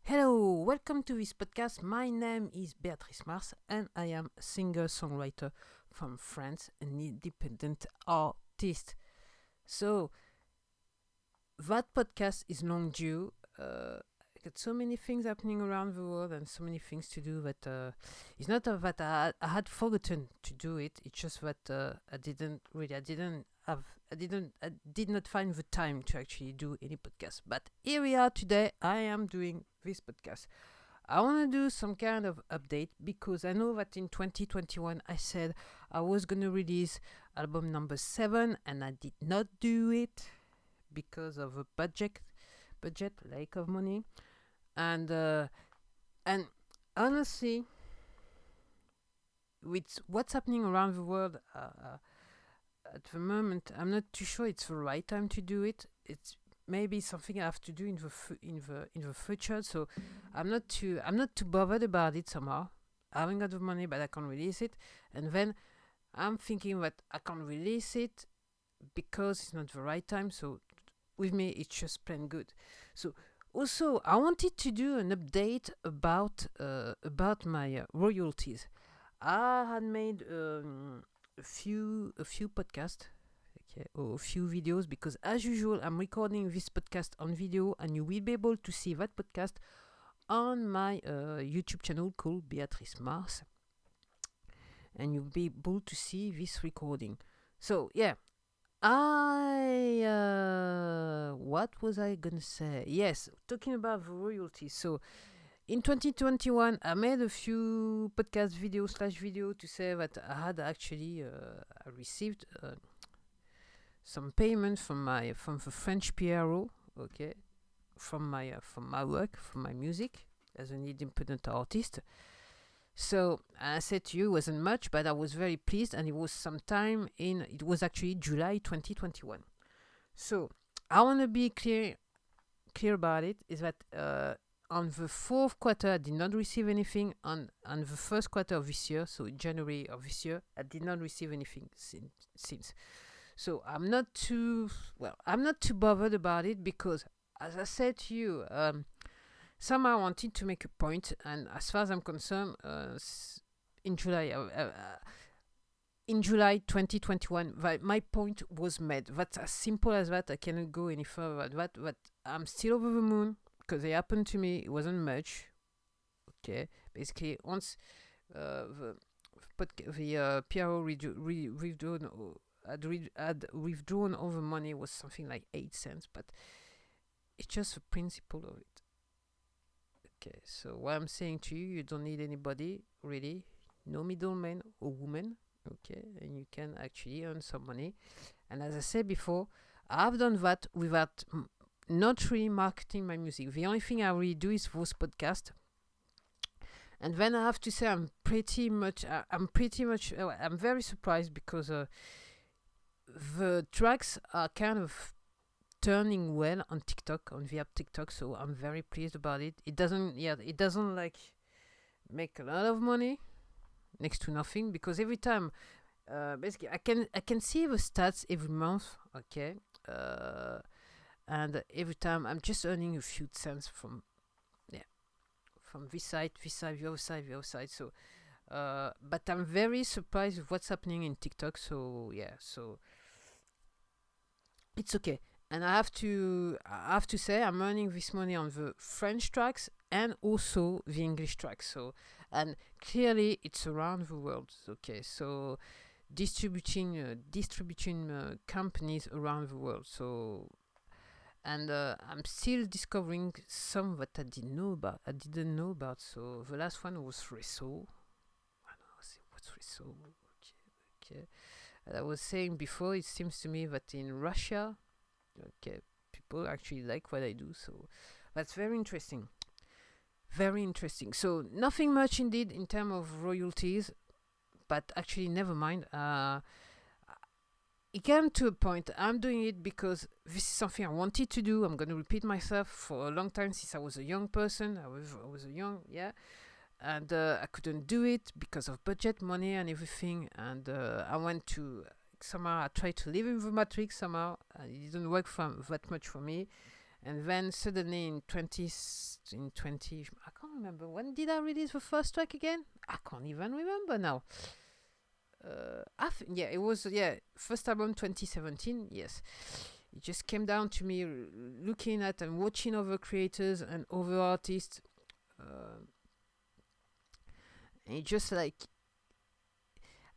Hello, welcome to this podcast. My name is Beatrice Marse and I am a singer-songwriter from France, an independent artist. So, that podcast is long due. I got so many things happening around the world and so many things to do that it's not that I had forgotten to do it. It's just that I did not find the time to actually do any podcast. But here we are today. I am doing this podcast. I want to do some kind of update because I know that in 2021 I said I was going to release album number 7 and I did not do it because of a budget lack of money and honestly with what's happening around the world at the moment, I'm not too sure it's the right time to do it. It's maybe something I have to do in the future. So I'm not too bothered about it somehow. I haven't got the money, but I can release it. And then I'm thinking that I can release it because it's not the right time. So with me, it's just plain good. So also, I wanted to do an update about my royalties. I had made a few podcasts, okay, or a few videos because as usual I'm recording this podcast on video and you will be able to see that podcast on my YouTube channel called Beatrice Marse, and you'll be able to see this recording. So yeah, what was I gonna say? Yes, talking about the royalties. So in 2021, I made a few podcast video to say that I had actually I received some payment from the French PRO, okay, from my work, from my music as an independent artist. So I said to you, it wasn't much, but I was very pleased, and it was sometime it was actually July 2021. So I want to be clear about it. Is that on the fourth quarter, I did not receive anything. On the first quarter of this year, so January of this year, I did not receive anything since. So I'm not too bothered about it because, as I said to you, somehow I wanted to make a point, and as far as I'm concerned, in July 2021, my point was made. That's as simple as that. I cannot go any further. But I'm still over the moon because it happened to me. It wasn't much. Okay, basically once the PRO had withdrawn all the money, was something like 8 cents, but it's just the principle of it. Okay, so what I'm saying to you, you don't need anybody really, no middleman or woman. Okay, and you can actually earn some money. And as I said before, I've done that without not really marketing my music. The only thing I really do is those podcasts. And then I have to say I'm very surprised because the tracks are kind of turning well on TikTok, on the app TikTok. So I'm very pleased about it. It doesn't like make a lot of money, next to nothing, because every time basically I can see the stats every month, okay, and every time I'm just earning a few cents from this side, the other side. So but I'm very surprised with what's happening in TikTok. So yeah, so it's okay. And I have to say I'm earning this money on the French tracks and also the English tracks. So, and clearly it's around the world. Okay, so distributing companies around the world. So, and I'm still discovering some that I didn't know about. So the last one was Reso. I don't know what's Reso. Okay. As I was saying before, it seems to me that in Russia, okay, people actually like what I do. So that's very interesting. Very interesting. So nothing much indeed in terms of royalties, but actually never mind. It came to a point. I'm doing it because this is something I wanted to do. I'm going to repeat myself for a long time since I was a young person. I was a young, yeah. And I couldn't do it because of budget, money, and everything. And I went to somehow I tried to live in the matrix somehow. And it didn't work that much for me. And then suddenly in 20, I can't remember, when did I release the first track again? I can't even remember now. Yeah, it was, yeah, first album 2017, yes. It just came down to me looking at and watching other creators and other artists. And it just like,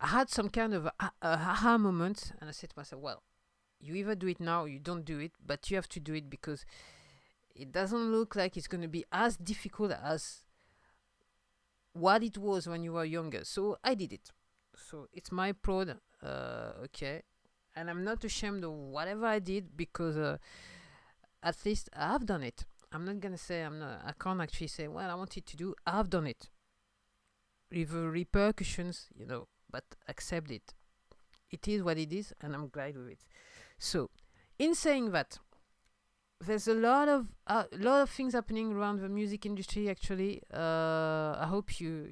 I had some kind of a aha moment, and I said to myself, well, you either do it now or you don't do it, but you have to do it because it doesn't look like it's going to be as difficult as what it was when you were younger. So I did it. So it's my prod, okay. And I'm not ashamed of whatever I did because at least I have done it. I'm not going to say I can't actually say, well, I wanted to do, I've done it. With the repercussions, but accept it. It is what it is, and I'm glad with it. So, in saying that, there's a lot of things happening around the music industry. Actually, I hope you're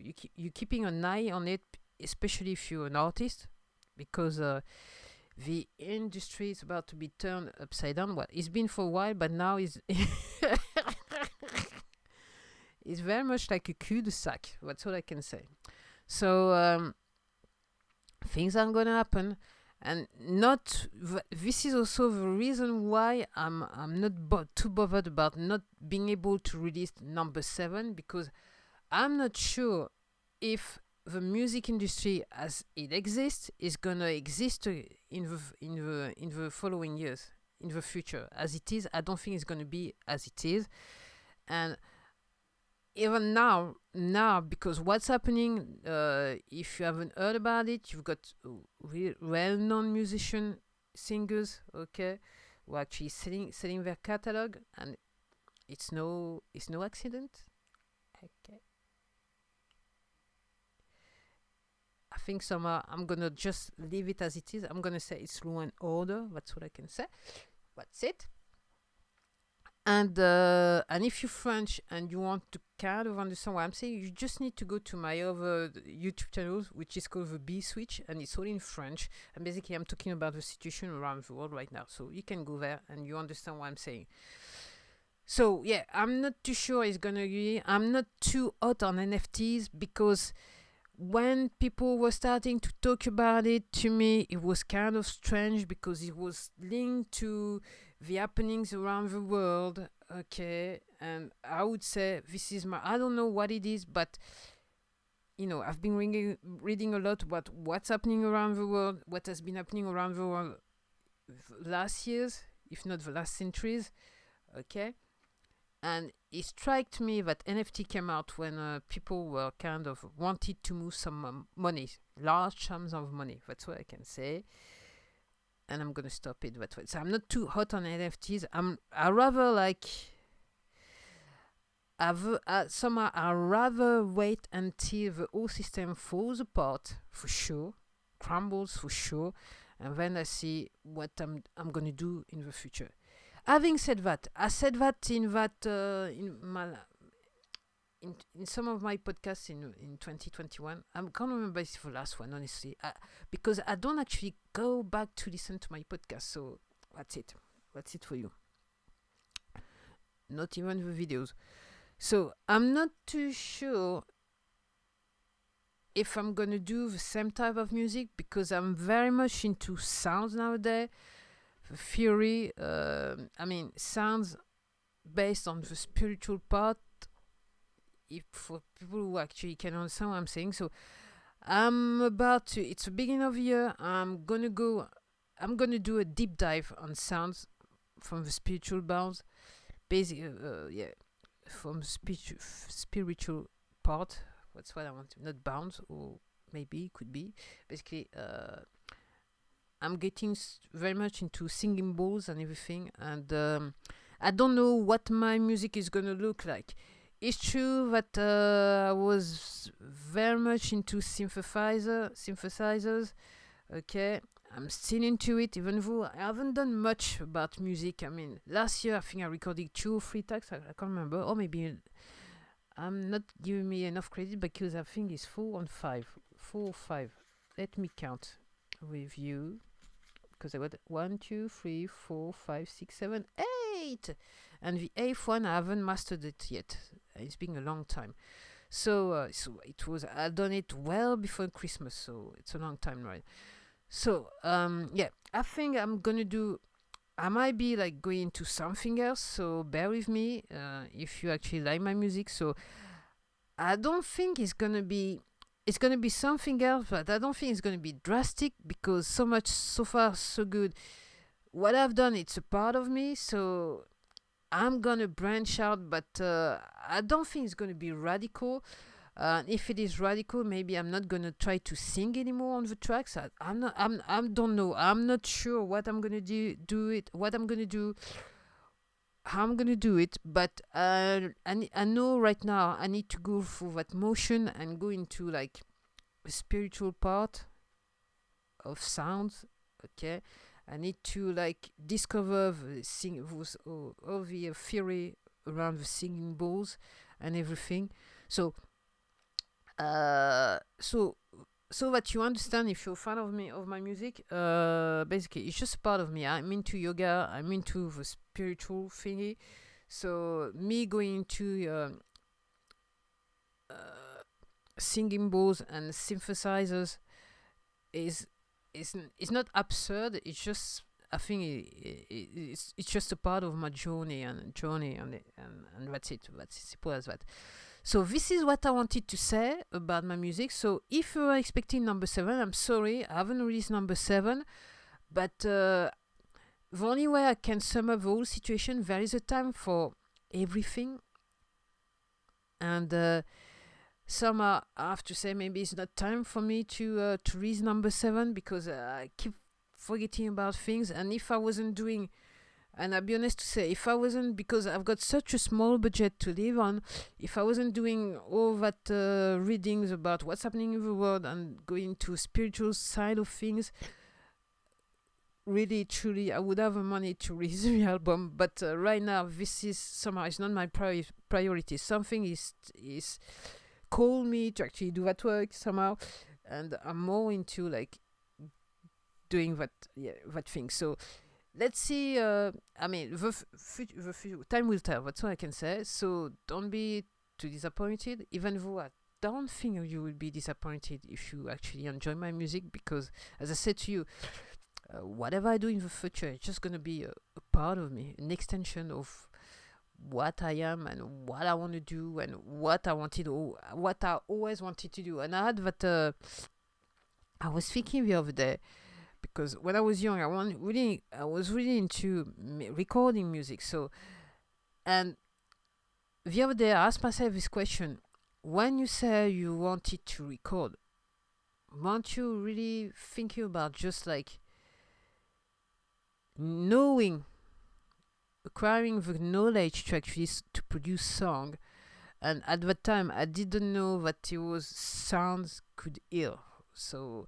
keeping an eye on it, especially if you're an artist, because the industry is about to be turned upside down. Well, it's been for a while, but now it's it's very much like a cul-de-sac. That's all I can say. So things are gonna happen. And this is also the reason why I'm not too bothered about not being able to release number 7, because I'm not sure if the music industry as it exists is gonna exist in the following years, in the future. As it is, I don't think it's gonna be as it is. And even now, because what's happening, if you haven't heard about it, you've got well-known musician singers, okay, who are actually selling their catalog, and it's no accident. Okay, I think I'm gonna just leave it as it is. I'm gonna say it's Law and Order. That's what I can say. That's it. And if you're French and you want to kind of understand what I'm saying, you just need to go to my other YouTube channels, which is called the B Switch, and it's all in French. And basically, I'm talking about the situation around the world right now. So you can go there and you understand what I'm saying. So yeah, I'm not too sure it's gonna be. I'm not too hot on NFTs because when people were starting to talk about it, to me, it was kind of strange because it was linked to the happenings around the world, okay. And I would say this is I don't know what it is, but I've been reading a lot about what's happening around the world, what has been happening around the world last years, if not the last centuries, okay. And it struck me that NFT came out when people were kind of wanted to move some money, large sums of money. That's what I can say. And I'm gonna stop it that way. So I'm not too hot on NFTs. I rather like. Somehow I rather wait until the whole system falls apart for sure, crumbles for sure, and then I see what I'm gonna do in the future. Having said that, I said that in some of my podcasts in 2021. I can't remember if it's the last one, honestly, because I don't actually go back to listen to my podcast. So that's it. That's it for you. Not even the videos. So I'm not too sure if I'm gonna do the same type of music because I'm very much into sounds nowadays. The theory, sounds based on the spiritual part. If for people who actually can understand what I'm saying. So it's the beginning of the year. I'm gonna do a deep dive on sounds from the spiritual bounds. Basically, from spiritual part. That's what I want. Not bounds, or maybe could be. Basically, I'm getting very much into singing bowls and everything, and I don't know what my music is gonna look like. It's true that I was very much into synthesizers. Okay, I'm still into it, even though I haven't done much about music. I mean, last year I think I recorded 2 or 3 tracks. I can't remember, or maybe I'm not giving me enough credit because I think it's 4 or 5. Let me count with you because I got 1, 2, 3, 4, 5, 6, 7, 8. and the eighth one I haven't mastered it yet. It's been a long time. So it was I done it well before Christmas, so it's a long time, right? So yeah, I think I'm gonna do. I might be like going to something else, so bear with me if you actually like my music. So I don't think it's gonna be. It's gonna be something else, but I don't think it's gonna be drastic because so much so far so good. What I've done, it's a part of me, so I'm gonna branch out, but I don't think it's gonna be radical. If it is radical, maybe I'm not gonna try to sing anymore on the tracks. I'm not. I don't know. I'm not sure what I'm gonna do it. What I'm gonna do. How I'm gonna do it. But I know right now I need to go through that motion and go into like a spiritual part of sounds. Okay. I need to like discover the all the theory around the singing bowls and everything. So uh, so so that you understand, if you're a fan of me of my music, basically it's just part of me. I'm into yoga. I'm into the spiritual thingy. So me going to uh, singing bowls and synthesizers is is not absurd. It's just I think it's just a part of my journey and that's it. That's as simple as that. So this is what I wanted to say about my music. So if you are expecting number seven, I'm sorry, I haven't released number seven. But the only way I can sum up the whole situation, there is a time for everything, and somehow I have to say maybe it's not time for me to release number seven because I keep forgetting about things. And if I wasn't doing, and I'll be honest to say, if I wasn't, because I've got such a small budget to live on, if I wasn't doing all that readings about what's happening in the world and going to spiritual side of things, really truly I would have the money to release the album. But right now this is somehow it's not my priority. Something is called me to actually do that work somehow, and I'm more into like doing that thing. So let's see. I mean, the time will tell. That's all I can say. So don't be too disappointed, even though I don't think you will be disappointed if you actually enjoy my music, because as I said to you, whatever I do in the future, it's just gonna be a part of me, an extension of what I am and what I want to do and what what I always wanted to do. And I had that. I was thinking the other day, because when I was young, I was really into recording music. So, and the other day I asked myself this question: when you say you wanted to record, weren't you really thinking about just like knowing, acquiring the knowledge to actually to produce song? And at that time I didn't know that it was sounds could heal. So,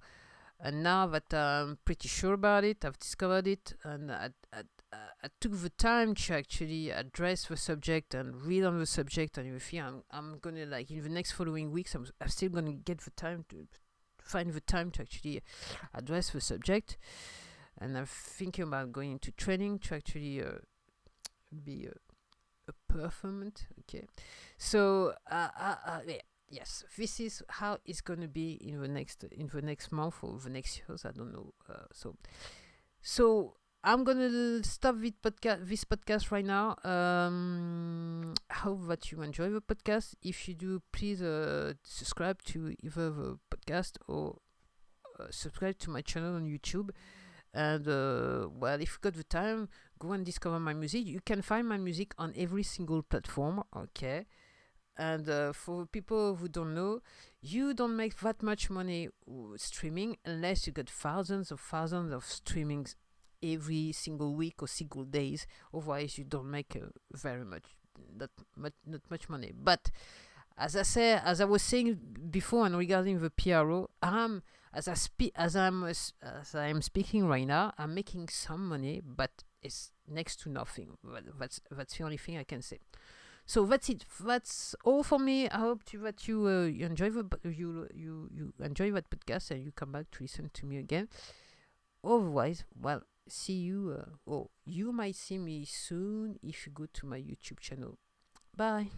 and now that I'm pretty sure about it, I've discovered it, and I took the time to actually address the subject and read on the subject and everything. I'm gonna, like, in the next following weeks, I'm still gonna get the time to find the time to actually address the subject, and I'm thinking about going into training to actually be a performant. Okay, so yeah. Yes, this is how it's gonna be in the next month or the next years. I don't know. So I'm gonna stop this podcast right now. I hope that you enjoy the podcast. If you do, please subscribe to either the podcast or subscribe to my channel on YouTube. And well, if you got the time, go and discover my music. You can find my music on every single platform. Okay. And for people who don't know, you don't make that much money streaming unless you get thousands of streamings every single week or single days. Otherwise, you don't make very much, not much money. But as I was saying before, and regarding the PRO, as I am speaking right now, I'm making some money, but it's next to nothing. That's the only thing I can say. So that's it. That's all for me. I hope that you enjoy you enjoy that podcast and you come back to listen to me again. Otherwise, well, see you, or you might see me soon if you go to my YouTube channel. Bye.